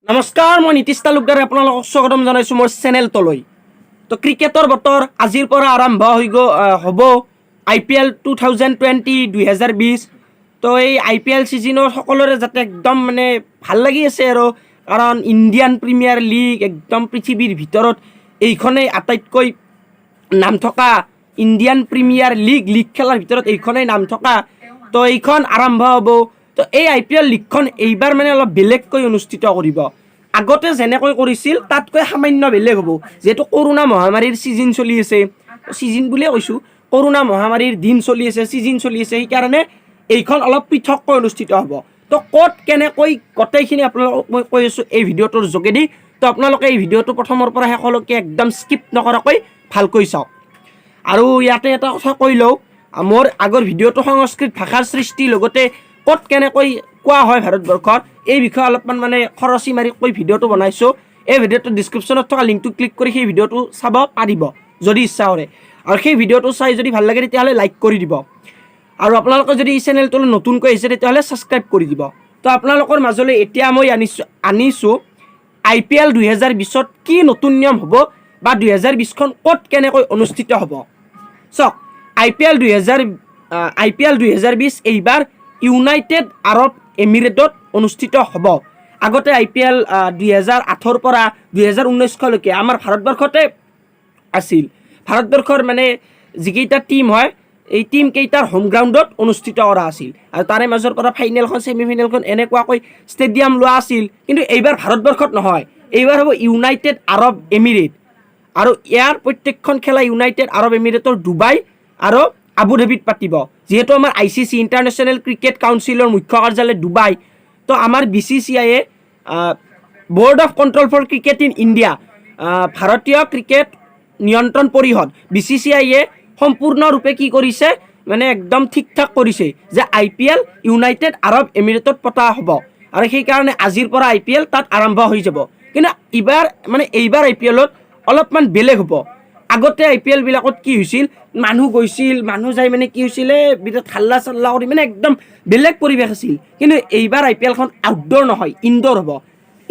নমস্কাৰ, মই নীতিশ তালুকদাৰে আপোনালোকক স্বাগতম জনাইছোঁ মোৰ চেনেলটোলৈ। তো ক্ৰিকেটৰ বতৰ আজিৰ পৰা আৰম্ভ হ'ব IPL 2020-2020। তো এই IPL ছিজনৰ সকলোৰে যাতে একদম মানে ভাল লাগি আছে আৰু কাৰণ ইণ্ডিয়ান প্ৰিমিয়াৰ লীগ একদম পৃথিৱীৰ ভিতৰত এইখনেই আটাইতকৈ নাম থকা ইণ্ডিয়ান প্ৰিমিয়াৰ লীগ খেলাৰ ভিতৰত এইখনেই নাম থকা। তো এইখন আৰম্ভ হ'ব। তো এই IPL লীগখন এইবাৰ মানে অলপ বেলেগকৈ অনুষ্ঠিত কৰিব। আগতে যেনেকৈ কৰিছিল তাতকৈ সামান্য বেলেগ হ'ব, যিহেতু কৰোণা মহামাৰীৰ ছিজন চলি আছে। ছিজন বুলিয়ে কৈছোঁ, কৰোণা মহামাৰীৰ দিন চলি আছে, ছিজন চলি আছে, সেইকাৰণে এইখন অলপ পৃথককৈ অনুষ্ঠিত হ'ব। তো ক'ত কেনেকৈ গোটেইখিনি আপোনালোকক মই কৈ আছোঁ এই ভিডিঅ'টোৰ যোগেদি। তো আপোনালোকে এই ভিডিঅ'টো প্ৰথমৰ পৰা শেষলৈকে একদম স্কিপ নকৰাকৈ ভালকৈ চাওক। আৰু ইয়াতে এটা কথা কৈ লওঁ, মোৰ আগৰ ভিডিঅ'টো সংস্কৃত ভাষাৰ সৃষ্টিৰ লগতে ক'ত কেনেকৈ কোৱা হয় ভাৰতবৰ্ষত এই বিষয়ে অলপমান মানে খৰচি মাৰি কৈ ভিডিঅ'টো বনাইছোঁ। এই ভিডিঅ'টোৰ ডিছক্ৰিপশ্যনত থকা লিংকটো ক্লিক কৰি সেই ভিডিঅ'টো চাব পাৰিব যদি ইচ্ছা কৰে। আৰু সেই ভিডিঅ'টো চাই যদি ভাল লাগে তেতিয়াহ'লে লাইক কৰি দিব। আৰু আপোনালোকে যদি এই চেনেলটোলৈ নতুনকৈ আহিছে তেতিয়াহ'লে ছাবস্ক্ৰাইব কৰি দিব। তো আপোনালোকৰ মাজলৈ এতিয়া মই আনিছোঁ IPL 2020ত কি নতুন নিয়ম হ'ব বা 2020খন ক'ত কেনেকৈ অনুষ্ঠিত হ'ব। চাওক, IPL 2020 এইবাৰ ইউনাইটেড আৰব এমিৰেটত অনুষ্ঠিত হ'ব। আগতে IPL 2008ৰ পৰা 2019লৈকে আমাৰ ভাৰতবৰ্ষতে আছিল। ভাৰতবৰ্ষৰ মানে যিকেইটা টীম হয় এই টীম কেইটাৰ হোম গ্ৰাউণ্ডত অনুষ্ঠিত কৰা আছিল। আৰু তাৰে মাজৰ পৰা ফাইনেলখন ছেমিফাইনেলখন এনেকুৱাকৈ ষ্টেডিয়াম লোৱা আছিল। কিন্তু এইবাৰ ভাৰতবৰ্ষত নহয়, এইবাৰ হ'ব ইউনাইটেড আৰব এমিৰেট। আৰু ইয়াৰ প্ৰত্যেকখন খেলা ইউনাইটেড আৰব এমিৰেটৰ ডুবাই আৰু আবু ধাবিত পাতিব। যিহেতু আমাৰ ICC ইণ্টাৰনেশ্যনেল ক্ৰিকেট কাউন্সিলৰ মুখ্য কাৰ্যালয় ডুবাই, তো আমাৰ BCCI board of control for cricket in India, ভাৰতীয় ক্ৰিকেট নিয়ন্ত্ৰণ পৰিষদ BCCI সম্পূৰ্ণৰূপে কি কৰিছে মানে একদম ঠিক ঠাক কৰিছে যে IPL ইউনাইটেড আৰব এমিৰেটত পতা হ'ব। আৰু সেইকাৰণে আজিৰ পৰা IPL তাত আৰম্ভ হৈ যাব। কিন্তু এইবাৰ IPLত অলপমান বেলেগ হ'ব। আগতে IPL বিলাকত কি হৈছিল, মানুহ গৈছিল, মানুহ যাই মানে কি হৈছিলে বিৰাট হাল্লা চাল্লা কৰি মানে একদম বেলেগ পৰিৱেশ আছিল। কিন্তু এইবাৰ IPLখন আউটডোৰ নহয়, ইনডোৰ হ'ব।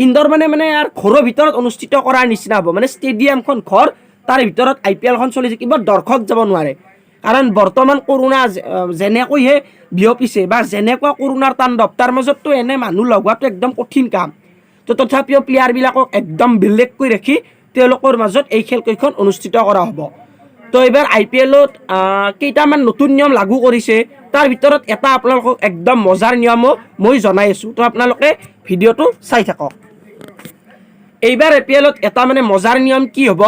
ইনডোৰ মানে আৰু ঘৰৰ ভিতৰত অনুষ্ঠিত কৰাৰ নিচিনা হ'ব। মানে ষ্টেডিয়ামখন ঘৰ, তাৰে ভিতৰত IPLখন চলি থাকিব, দৰ্শক যাব নোৱাৰে। কাৰণ বৰ্তমান কৰোণা যেনেকৈহে বিয়পিছে বা যেনেকুৱা কৰোণাৰ তাণ্ডৱ, তাৰ মাজততো এনে মানুহ লগোৱাটো একদম কঠিন কাম। তো তথাপিও প্লেয়াৰবিলাকক একদম বেলেগকৈ ৰাখি তেওঁলোকৰ মাজত এই খেলকেইখন অনুষ্ঠিত কৰা হ'ব। তো এইবাৰ IPLত কেইটামান নতুন নিয়ম লাগু কৰিছে। তাৰ ভিতৰত এটা আপোনালোকক একদম মজাৰ নিয়মো মই জনাই আছোঁ। তো আপোনালোকে ভিডিঅ'টো চাই থাকক। এইবাৰ IPLত এটা মানে মজাৰ নিয়ম কি হ'ব,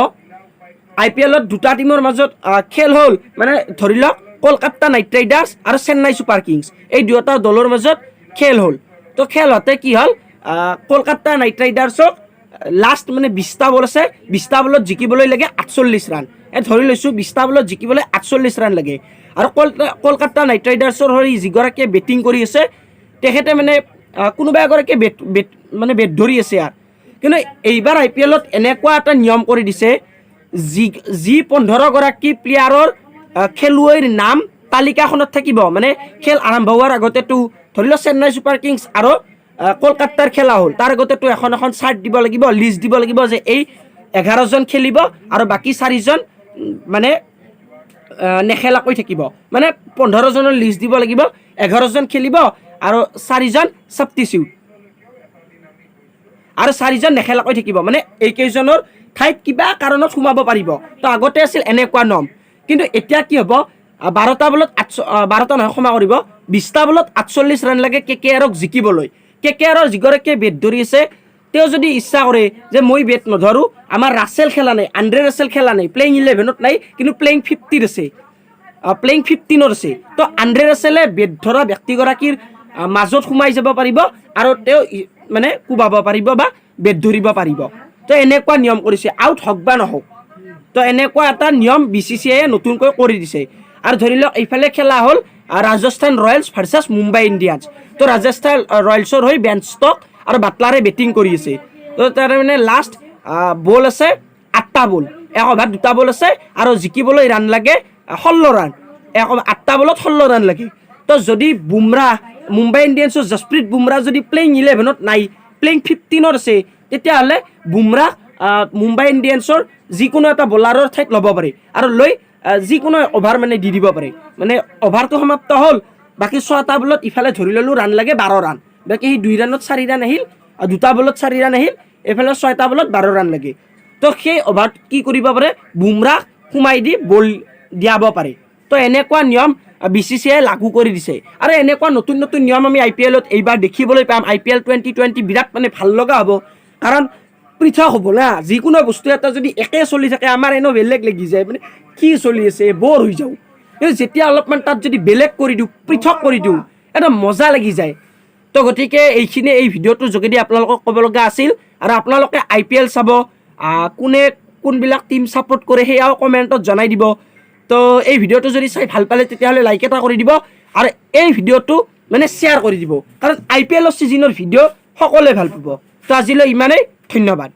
IPLত দুটা টীমৰ মাজত খেল হ'ল, মানে ধৰি লওক কলকাতা নাইট ৰাইডাৰ্ছ আৰু চেন্নাই ছুপাৰ কিংছ, এই দুয়োটা দলৰ মাজত খেল হ'ল। তো খেল হওঁতে কি হ'ল, কলকাতা নাইট ৰাইডাৰ্ছক লাষ্ট মানে 20টা বল আছে, 20টা বলত জিকিবলৈ লাগে 48 ৰান। ধৰি লৈছোঁ 20টা বলত জিকিবলৈ 48 ৰান লাগে। আৰু কলকাতা নাইট ৰাইডাৰ্ছৰ হৈ যিগৰাকীয়ে বেটিং কৰি আছে তেখেতে মানে কোনোবা এগৰাকীয়ে বেট ধৰি আছে ইয়াত। কিন্তু এইবাৰ IPLত এনেকুৱা এটা নিয়ম কৰি দিছে, যি 15গৰাকী প্লেয়াৰৰ খেলুৱৈৰ নাম তালিকাখনত থাকিব, মানে খেল আৰম্ভ হোৱাৰ আগতেতো ধৰি লওক চেন্নাই ছুপাৰ কিংছ আৰু কলকাতাৰ খেলা হ'ল, তাৰ আগতেতো এখন চাৰ্ট দিব লাগিব, লিষ্ট দিব লাগিব যে এই 11জন খেলিব আৰু বাকী 4জন মানে নেখেলাকৈ থাকিব। মানে 15জনৰ লিষ্ট দিব লাগিব, 11জন খেলিব আৰু 4জন ছাবষ্টিটিউট আৰু 4জন নেখেলাকৈ থাকিব। মানে এইকেইজনৰ ঠাইত কিবা কাৰণত সোমাব পাৰিব। তো আগতে আছিল এনেকুৱা নিয়ম। কিন্তু এতিয়া কি হ'ব, 12টা বলত 12টা নহয়, ক্ষমা কৰিব, 20টা বলত 48 ৰান লাগে KKRক জিকিবলৈ। KKRৰ যিগৰাকীয়ে বেট ধৰি আছে তেওঁ যদি ইচ্ছা কৰে যে মই বেট নধৰোঁ, আমাৰ ৰাছেল খেলা নাই, আন্দ্ৰে ৰাছেল খেলা নাই, প্লেইং 11ত নাই, কিন্তু প্লেইং 50ত আছে, প্লেইং 15ত আছে। তো আন্দ্ৰে ৰাছেলে বেট ধৰা ব্যক্তিগৰাকীৰ মাজত সোমাই যাব পাৰিব আৰু তেওঁ মানে কোবাব পাৰিব বা বেট ধৰিব পাৰিব। তো এনেকুৱা নিয়ম কৰিছে, আউট হওক বা নহওক। তো এনেকুৱা এটা নিয়ম BCCI নতুনকৈ কৰি দিছে। আৰু ধৰি লওক এইফালে খেলা হ'ল Rajasthan Royals versus Mumbai Indians. তো ৰাজস্থান ৰয়েলছৰ হৈ বেন ষ্টক আৰু বাটলাৰে বেটিং কৰি আছে। তো তাৰ মানে লাষ্ট বল আছে 8টা বল, 1 অভাৰ 2টা বল আছে আৰু জিকিবলৈ ৰান লাগে 16 ৰান। 8টা বলত 16 ৰান লাগে। তো যদি মুম্বাই ইণ্ডিয়ানছৰ জসপ্ৰীত বুমৰাহ যদি প্লেইং 11ত নাই, প্লেইং 15 আছে তেতিয়াহ'লে বুমৰাহ মুম্বাই ইণ্ডিয়ানছৰ যিকোনো এটা বলাৰৰ ঠাইত ল'ব পাৰে আৰু লৈ যিকোনো অভাৰ মানে দি দিব পাৰে মানে অভাৰটো সমাপ্ত হ'ল বাকী 6টা বলত ইফালে ধৰি ল'লোঁ ৰান লাগে 12 ৰান বাকী সেই 2 ৰানত 4 ৰান আহিল 2টা বলত 4 ৰান আহিল এইফালে 6টা বলত 12 ৰান লাগে তো সেই অভাৰত কি কৰিব পাৰে বুমৰাহ সোমাই দি বল দিয়াব পাৰে তো এনেকুৱা নিয়ম BCCI লাগু কৰি দিছে আৰু এনেকুৱা নতুন নতুন নিয়ম আমি IPLত এইবাৰ দেখিবলৈ পাম IPL 2020 বিৰাট মানে ভাল লগা হ'ব কাৰণ পৃথক হ'ব না যিকোনো বস্তু এটা যদি একে চলি থাকে আমাৰ এনেও বেলেগ লাগি যায় মানে কি চলি আছে বৰ হৈ যাওঁ কিন্তু যেতিয়া অলপমান তাত যদি বেলেগ কৰি দিওঁ পৃথক কৰি দিওঁ এটা মজা লাগি যায় তো গতিকে এইখিনি এই ভিডিঅ'টোৰ যোগেদি আপোনালোকক ক'ব লগা আছিল আৰু আপোনালোকে IPL চাব কোনে কোনবিলাক টিম ছাপোৰ্ট কৰে সেয়াও কমেণ্টত জনাই দিব তো এই ভিডিঅ'টো যদি চাই ভাল পালে তেতিয়াহ'লে লাইক এটা কৰি দিব আৰু এই ভিডিঅ'টো মানে শ্বেয়াৰ কৰি দিব কাৰণ IPLৰ ছিজনৰ ভিডিঅ' সকলোৱে ভাল পাব তো আজিলৈ ইমানেই ধন্যবাদ।